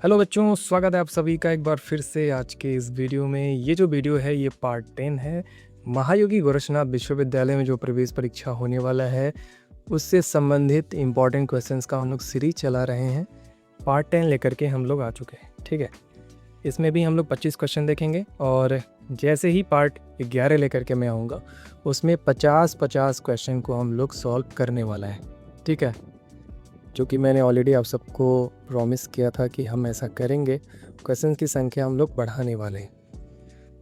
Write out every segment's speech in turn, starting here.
Hello बच्चों, स्वागत है आप सभी का एक बार फिर से आज के इस वीडियो में। ये जो वीडियो है ये पार्ट 10 है। महायोगी गोरक्षनाथ विश्वविद्यालय में जो प्रवेश परीक्षा होने वाला है उससे संबंधित इम्पॉर्टेंट क्वेश्चंस का हम लोग सीरीज चला रहे हैं। पार्ट 10 लेकर के हम लोग आ चुके हैं, ठीक है। इसमें भी हम लोग 25 क्वेश्चन देखेंगे और जैसे ही पार्ट 11 लेकर के मैं आऊँगा उसमें 50-50 क्वेश्चन को हम लोग सॉल्व करने वाला है, ठीक है। जो कि मैंने ऑलरेडी आप सबको प्रॉमिस किया था कि हम ऐसा करेंगे। क्वेश्चन की संख्या हम लोग बढ़ाने वाले हैं।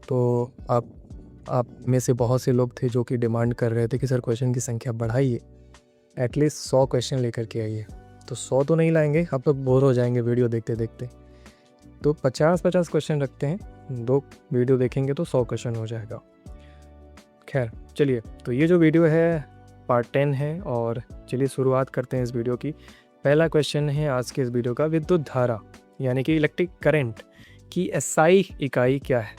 तो आप में से बहुत से लोग थे जो कि डिमांड कर रहे थे कि सर क्वेश्चन की संख्या बढ़ाइए, एटलीस्ट 100 क्वेश्चन लेकर के आइए। तो 100 तो नहीं लाएंगे, आप लोग बोर हो जाएंगे वीडियो देखते देखते। तो 50-50 क्वेश्चन रखते हैं, 2 वीडियो देखेंगे तो 100 क्वेश्चन हो जाएगा। खैर चलिए, तो ये जो वीडियो है पार्ट 10 है और चलिए शुरुआत करते हैं इस वीडियो की। पहला क्वेश्चन है आज के इस वीडियो का, विद्युत धारा यानी कि इलेक्ट्रिक करंट की एसआई इकाई क्या है।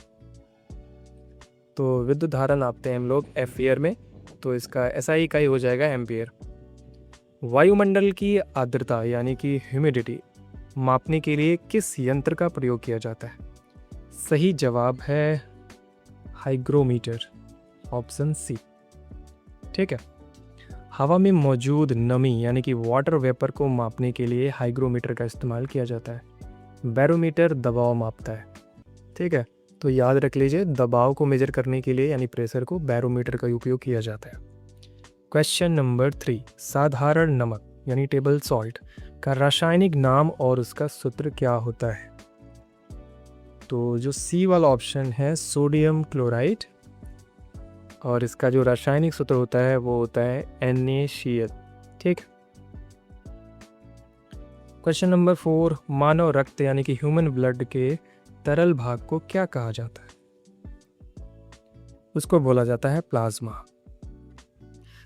तो विद्युत धारा नापते हैं हम लोग एम्पियर में, तो इसका एसआई इकाई हो जाएगा एम्पियर। वायुमंडल की आर्द्रता यानी कि ह्यूमिडिटी मापने के लिए किस यंत्र का प्रयोग किया जाता है। सही जवाब है हाइग्रोमीटर, ऑप्शन सी, ठीक है। हवा में मौजूद नमी यानी कि वाटर वेपर को मापने के लिए हाइग्रोमीटर का इस्तेमाल किया जाता है। बैरोमीटर दबाव मापता है, ठीक है। तो याद रख लीजिए, दबाव को मेजर करने के लिए यानी प्रेशर को बैरोमीटर का उपयोग किया जाता है। क्वेश्चन नंबर 3, साधारण नमक यानी टेबल सॉल्ट का रासायनिक नाम और उसका सूत्र क्या होता है। तो जो सी वाला ऑप्शन है सोडियम क्लोराइड, और इसका जो रासायनिक सूत्र होता है वो होता है NaCl, ठीक। क्वेश्चन नंबर 4, मानव रक्त यानी कि ह्यूमन ब्लड के तरल भाग को क्या कहा जाता है। उसको बोला जाता है प्लाज्मा।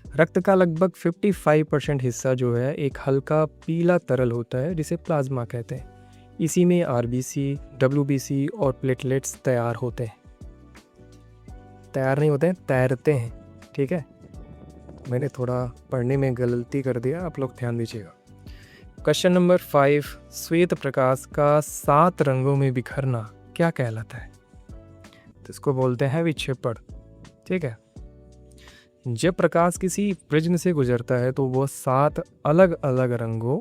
रक्त का लगभग 55% हिस्सा जो है एक हल्का पीला तरल होता है जिसे प्लाज्मा कहते हैं। इसी में RBC, WBC और प्लेटलेट्स तैयार होते हैं। तैयार नहीं होते हैं, तैरते हैं, ठीक है। मैंने थोड़ा पढ़ने में गलती कर दिया, आप लोग ध्यान दीजिएगा। क्वेश्चन नंबर 5, श्वेत प्रकाश का 7 रंगों में बिखरना क्या कहलाता है। तो इसको बोलते हैं विक्षेपण, ठीक है। जब प्रकाश किसी प्रिज्म से गुजरता है तो वो 7 अलग अलग रंगों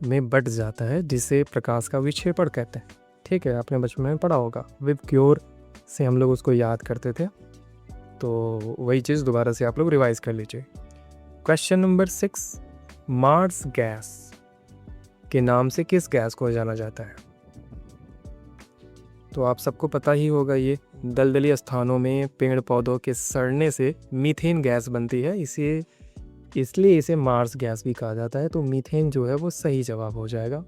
में बट जाता है जिसे प्रकाश का विक्षेपण कहते हैं, ठीक है। आपने बचपन में पढ़ा होगा, विबग्योर से हम लोग उसको याद करते थे, तो वही चीज़ दोबारा से आप लोग रिवाइज कर लीजिए। क्वेश्चन नंबर 6, मार्स गैस के नाम से किस गैस को जाना जाता है। तो आप सबको पता ही होगा, ये दलदली स्थानों में पेड़ पौधों के सड़ने से मीथेन गैस बनती है, इसलिए इसे मार्स गैस भी कहा जाता है। तो मीथेन जो है वो सही जवाब हो जाएगा।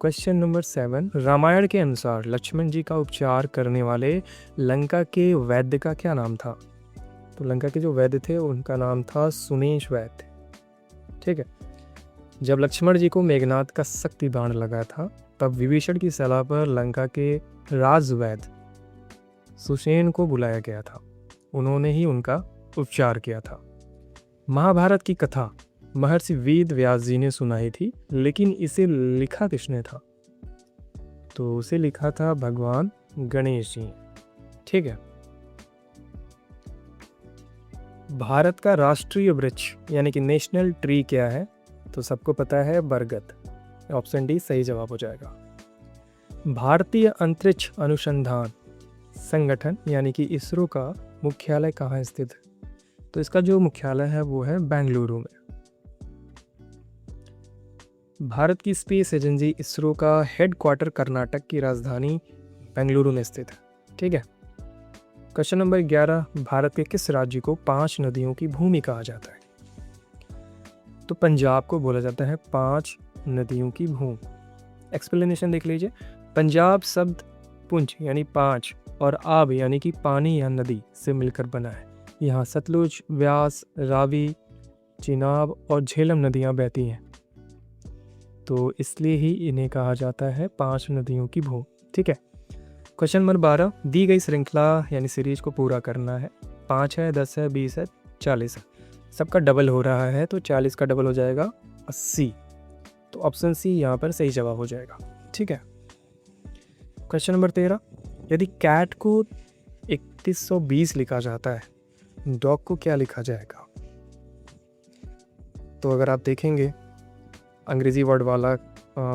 क्वेश्चन नंबर 7, रामायण के अनुसार लक्ष्मण जी का उपचार करने वाले लंका के वैद्य का क्या नाम था। तो लंका के जो वैद्य थे उनका नाम था सुनेश वैद्य, ठीक है। जब लक्ष्मण जी को मेघनाद का शक्ति बाण लगा था तब विभीषण की सलाह पर लंका के राजवैद्य सुषेण को बुलाया गया था। उन्होंने ही उनका उपचार किया था। महाभारत की कथा महर्षि वेद व्यास जी ने सुनाई थी, लेकिन इसे लिखा किसने था। तो उसे लिखा था भगवान गणेश जी, ठीक है। भारत का राष्ट्रीय वृक्ष यानी कि नेशनल ट्री क्या है। तो सबको पता है बरगद, ऑप्शन डी सही जवाब हो जाएगा। भारतीय अंतरिक्ष अनुसंधान संगठन यानी कि इसरो का मुख्यालय कहाँ स्थित है। तो इसका जो मुख्यालय है वो है बेंगलुरु में। भारत की स्पेस एजेंसी इसरो का हेडक्वार्टर कर्नाटक की राजधानी बेंगलुरु में स्थित है, ठीक है। क्वेश्चन नंबर 11, भारत के किस राज्य को 5 नदियों की भूमि कहा जाता है। तो पंजाब को बोला जाता है 5 नदियों की भूमि। एक्सप्लेनेशन देख लीजिए। पंजाब शब्द पुंज यानी 5 और आब यानी कि पानी या नदी से मिलकर बना है। यहाँ सतलुज, व्यास, रावी, चिनाब और झेलम नदियाँ बहती हैं, तो इसलिए ही इन्हें कहा जाता है 5 नदियों की भूमि, ठीक है। क्वेश्चन नंबर 12, दी गई श्रृंखला यानी सीरीज को पूरा करना है। 5 है, 10 है, 20 है, 40 है, सबका डबल हो रहा है, तो 40 का डबल हो जाएगा 80। तो ऑप्शन सी यहाँ पर सही जवाब हो जाएगा। ठीक है। क्वेश्चन नंबर 13, यदि कैट को 3120 लिखा जाता है, डॉग को क्या लिखा जाएगा? तो अगर आप देखेंगे अंग्रेज़ी वर्ड वाला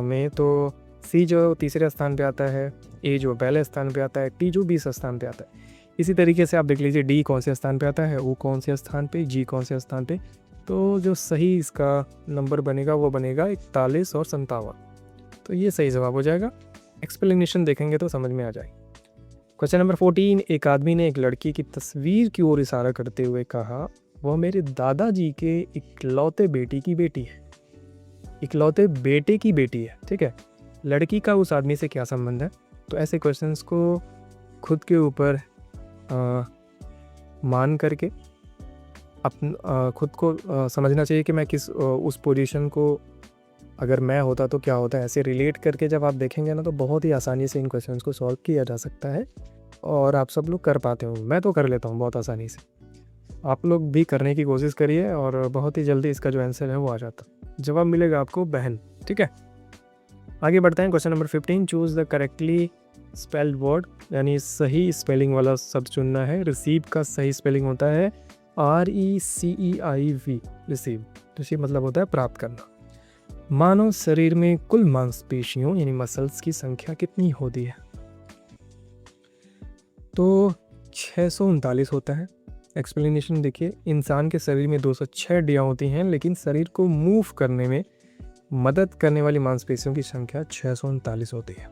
में तो सी जो तीसरे स्थान पे आता है, ए जो पहले स्थान पे आता है, टी जो 20 स्थान पे आता है। इसी तरीके से आप देख लीजिए डी कौन से स्थान पे आता है, ओ कौन से स्थान पे, जी कौन से स्थान पे। तो जो सही इसका नंबर बनेगा वो बनेगा 41 और 57। तो ये सही जवाब हो जाएगा। एक्सप्लेनेशन देखेंगे तो समझ में आ जाए। क्वेश्चन नंबर 14, एक आदमी ने एक लड़की की तस्वीर की ओर इशारा करते हुए कहा, वह मेरे दादाजी के इकलौते बेटी की बेटी है। इकलौते बेटे की बेटी है, ठीक है। लड़की का उस आदमी से क्या संबंध है? तो ऐसे क्वेश्चंस को खुद के ऊपर मान करके खुद को समझना चाहिए कि मैं किस उस पोजीशन को अगर मैं होता तो क्या होता है। ऐसे रिलेट करके जब आप देखेंगे ना तो बहुत ही आसानी से इन क्वेश्चंस को सॉल्व किया जा सकता है और आप सब लोग कर पाते हो। मैं तो कर लेता हूँ बहुत आसानी से। आप लोग भी करने की कोशिश करिए और बहुत ही जल्दी इसका जो आंसर है वो आ जाता। जवाब मिलेगा आपको बहन, ठीक है। आगे बढ़ते हैं। Question number 15, choose the correctly spelled word, यानी सही स्पेलिंग वाला शब्द चुनना है। रिसीव का सही स्पेलिंग होता है RECEIV, रिसीव। रिसीव मतलब होता है प्राप्त करना। मानव शरीर में कुल मांसपेशियों यानी मसल्स की संख्या कितनी होती है? तो 639 होता है। एक्सप्लेनेशन देखिए, इंसान के शरीर में 206 हड्डियाँ होती हैं, लेकिन शरीर को मूव करने में मदद करने वाली मांसपेशियों की संख्या 639 होती है।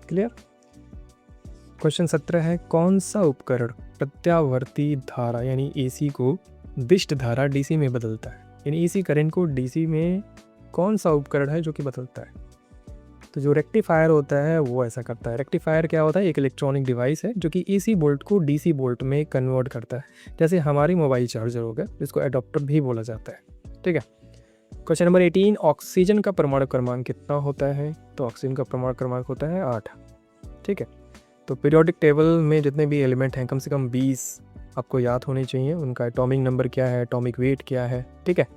क्लियर? क्वेश्चन 17 है, कौन सा उपकरण प्रत्यावर्ती धारा यानी AC को दिष्ट धारा DC में बदलता है? यानी AC करंट को DC में कौन सा उपकरण है जो कि बदलता है? तो जो रेक्टिफायर होता है वो ऐसा करता है। रेक्टिफायर क्या होता है? एक इलेक्ट्रॉनिक डिवाइस है जो कि AC बोल्ट को DC बोल्ट में कन्वर्ट करता है। जैसे हमारी मोबाइल चार्जर हो गया, जिसको एडॉप्टर भी बोला जाता है, ठीक है। क्वेश्चन नंबर 18, ऑक्सीजन का परमाणु क्रमांक कितना होता है? तो ऑक्सीजन का परमाणु क्रमांक होता है 8, ठीक है। तो पीरियोडिक टेबल में जितने भी एलिमेंट हैं कम से कम 20 आपको याद होने चाहिए। उनका एटॉमिक नंबर क्या है, एटॉमिक वेट क्या है, ठीक है।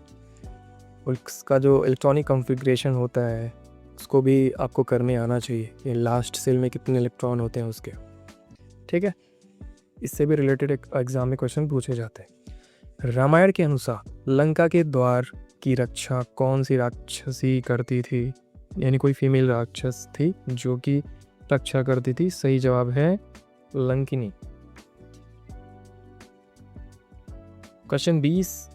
उसका जो इलेक्ट्रॉनिक कॉन्फ़िगरेशन होता है उसको भी आपको करने आना चाहिए। ये लास्ट सेल में कितने इलेक्ट्रॉन होते हैं उसके, ठीक है। इससे भी रिलेटेड एक एग्जाम में क्वेश्चन पूछे जाते हैं। रामायण के अनुसार लंका के द्वार की रक्षा कौन सी राक्षसी करती थी? यानी कोई फीमेल राक्षस थी जो कि रक्षा करती थी। सही जवाब है लंकिनी। क्वेश्चन 20,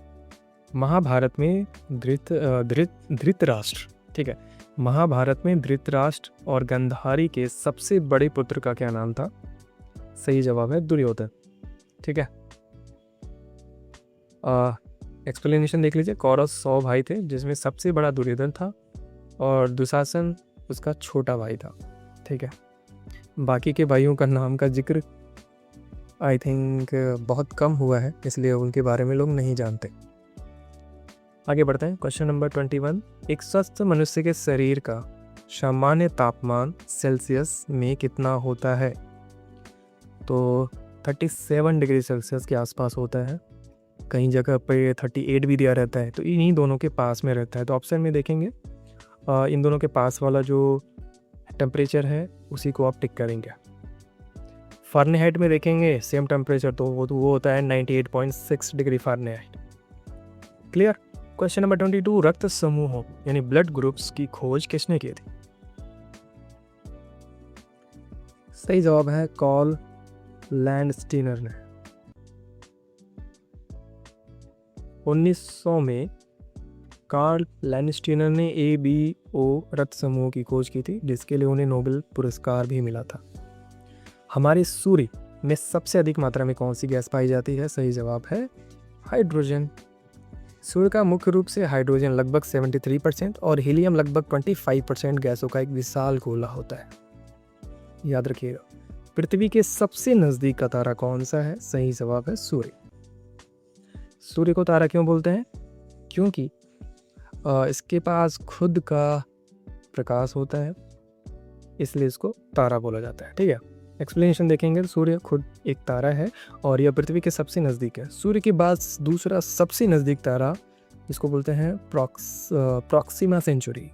महाभारत में धृतराष्ट्र, ठीक है, महाभारत में धृतराष्ट्र और गांधारी के सबसे बड़े पुत्र का क्या नाम था? सही जवाब है दुर्योधन, ठीक है। एक्सप्लेनेशन देख लीजिए। कौरव 100 भाई थे जिसमें सबसे बड़ा दुर्योधन था और दुशासन उसका छोटा भाई था, ठीक है। बाकी के भाइयों का नाम का जिक्र आई थिंक बहुत कम हुआ है, इसलिए उनके बारे में लोग नहीं जानते। आगे बढ़ते हैं। क्वेश्चन नंबर 21, एक स्वस्थ मनुष्य के शरीर का सामान्य तापमान सेल्सियस में कितना होता है? तो 37 डिग्री सेल्सियस के आसपास होता है। कई जगह पे 38 भी दिया रहता है, तो इन्हीं दोनों के पास में रहता है। तो ऑप्शन में देखेंगे इन दोनों के पास वाला जो टेम्परेचर है उसी को आप टिक करेंगे। फ़ारेनहाइट में देखेंगे सेम टेम्परेचर, तो वो होता है 98.6 degree Fahrenheit. Clear? Question number 22, रक्त समूहों यानी ब्लड ग्रुप्स की खोज किसने की थी? सही जवाब है कार्ल लैंडस्टीनर ने। 1900 में कार्ल लैंडस्टीनर ने ABO रक्त समूह की खोज की थी, जिसके लिए उन्हें नोबेल पुरस्कार भी मिला था। हमारे सूर्य में सबसे अधिक मात्रा में कौन सी गैस पाई जाती है? सही जवाब है हाइड्रोजन। सूर्य का मुख्य रूप से हाइड्रोजन लगभग 73% और हीलियम लगभग 25% गैसों का एक विशाल गोला होता है, याद रखिएगा। पृथ्वी के सबसे नज़दीक का तारा कौन सा है? सही जवाब है सूर्य। सूर्य को तारा क्यों बोलते हैं? क्योंकि इसके पास खुद का प्रकाश होता है, इसलिए इसको तारा बोला जाता है, ठीक है। एक्सप्लेनेशन देखेंगे तो सूर्य खुद एक तारा है और यह पृथ्वी के सबसे नज़दीक है। सूर्य के बाद दूसरा सबसे नज़दीक तारा इसको बोलते हैं प्रॉक्सिमा सेंचुरी,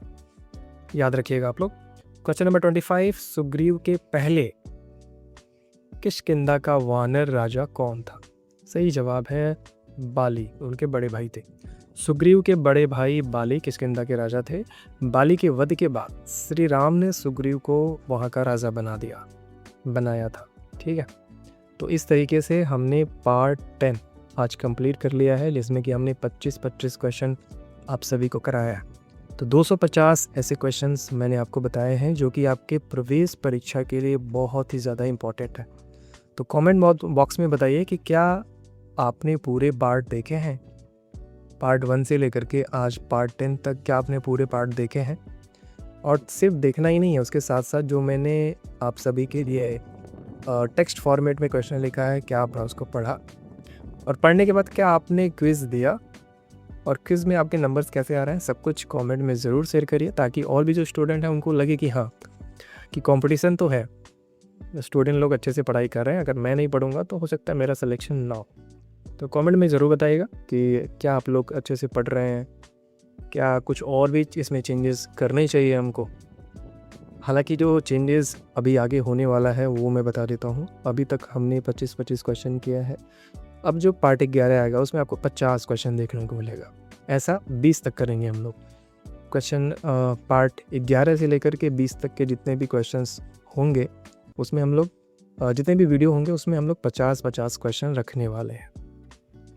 याद रखिएगा आप लोग। क्वेश्चन नंबर 25, सुग्रीव के पहले किष्किंधा का वानर राजा कौन था? सही जवाब है बाली, उनके बड़े भाई थे। सुग्रीव के बड़े भाई बाली किष्किंधा के राजा थे। बाली के वध के बाद श्री राम ने सुग्रीव को वहाँ का राजा बनाया था। ठीक है, तो इस तरीके से हमने पार्ट 10 आज कंप्लीट कर लिया है, जिसमें कि हमने 25 क्वेश्चन आप सभी को कराया है। तो 250 ऐसे क्वेश्चंस मैंने आपको बताए हैं जो कि आपके प्रवेश परीक्षा के लिए बहुत ही ज़्यादा इम्पोर्टेंट है। तो कमेंट बॉक्स में बताइए कि क्या आपने पूरे पार्ट देखे हैं, पार्ट 1 से लेकर के आज पार्ट 10 तक क्या आपने पूरे पार्ट देखे हैं। और सिर्फ देखना ही नहीं है, उसके साथ साथ जो मैंने आप सभी के लिए टेक्स्ट फॉर्मेट में क्वेश्चन लिखा है, क्या आपने उसको पढ़ा, और पढ़ने के बाद क्या आपने क्विज़ दिया, और क्विज़ में आपके नंबर्स कैसे आ रहे हैं, सब कुछ कमेंट में ज़रूर शेयर करिए, ताकि और भी जो स्टूडेंट हैं उनको लगे कि हाँ, कि कंपटीशन तो है, स्टूडेंट लोग अच्छे से पढ़ाई कर रहे हैं, अगर मैं नहीं पढ़ूंगा तो हो सकता है मेरा सिलेक्शन ना हो। तो कमेंट में ज़रूर बताइएगा कि क्या आप लोग अच्छे से पढ़ रहे हैं, क्या कुछ और भी इसमें चेंजेस करने चाहिए हमको। हालांकि जो चेंजेस अभी आगे होने वाला है वो मैं बता देता हूँ। अभी तक हमने 25 क्वेश्चन किया है, अब जो पार्ट 11 आएगा उसमें आपको 50 क्वेश्चन देखने को मिलेगा। ऐसा 20 तक करेंगे हम लोग। क्वेश्चन पार्ट 11 से लेकर के 20 तक के जितने भी क्वेश्चंस होंगे उसमें हम लोग जितने भी वीडियो होंगे उसमें हम लोग 50 क्वेश्चन रखने वाले हैं।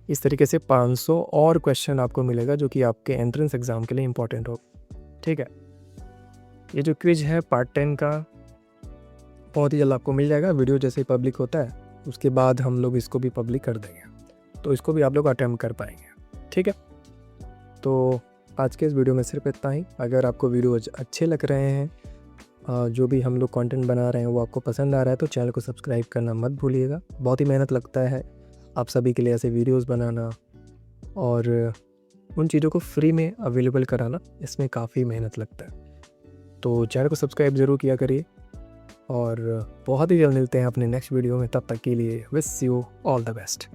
इस तरीके से 500 और क्वेश्चन आपको मिलेगा जो कि आपके एंट्रेंस एग्ज़ाम के लिए इम्पोर्टेंट हो। ठीक है, ये जो क्विज है पार्ट 10 का बहुत ही जल्द आपको मिल जाएगा। वीडियो जैसे ही पब्लिक होता है उसके बाद हम लोग इसको भी पब्लिक कर देंगे, तो इसको भी आप लोग अटेम्प्ट कर पाएंगे। ठीक है, तो आज के इस वीडियो में सिर्फ इतना ही। अगर आपको वीडियो अच्छे लग रहे हैं, जो भी हम लोग कंटेंट बना रहे हैं वो आपको पसंद आ रहा है, तो चैनल को सब्सक्राइब करना मत भूलिएगा। बहुत ही मेहनत लगता है आप सभी के लिए ऐसे वीडियोस बनाना, और उन चीज़ों को फ्री में अवेलेबल कराना, इसमें काफ़ी मेहनत लगता है। तो चैनल को सब्सक्राइब ज़रूर किया करिए, और बहुत ही जल्द मिलते हैं अपने नेक्स्ट वीडियो में। तब तक के लिए wish you all the best.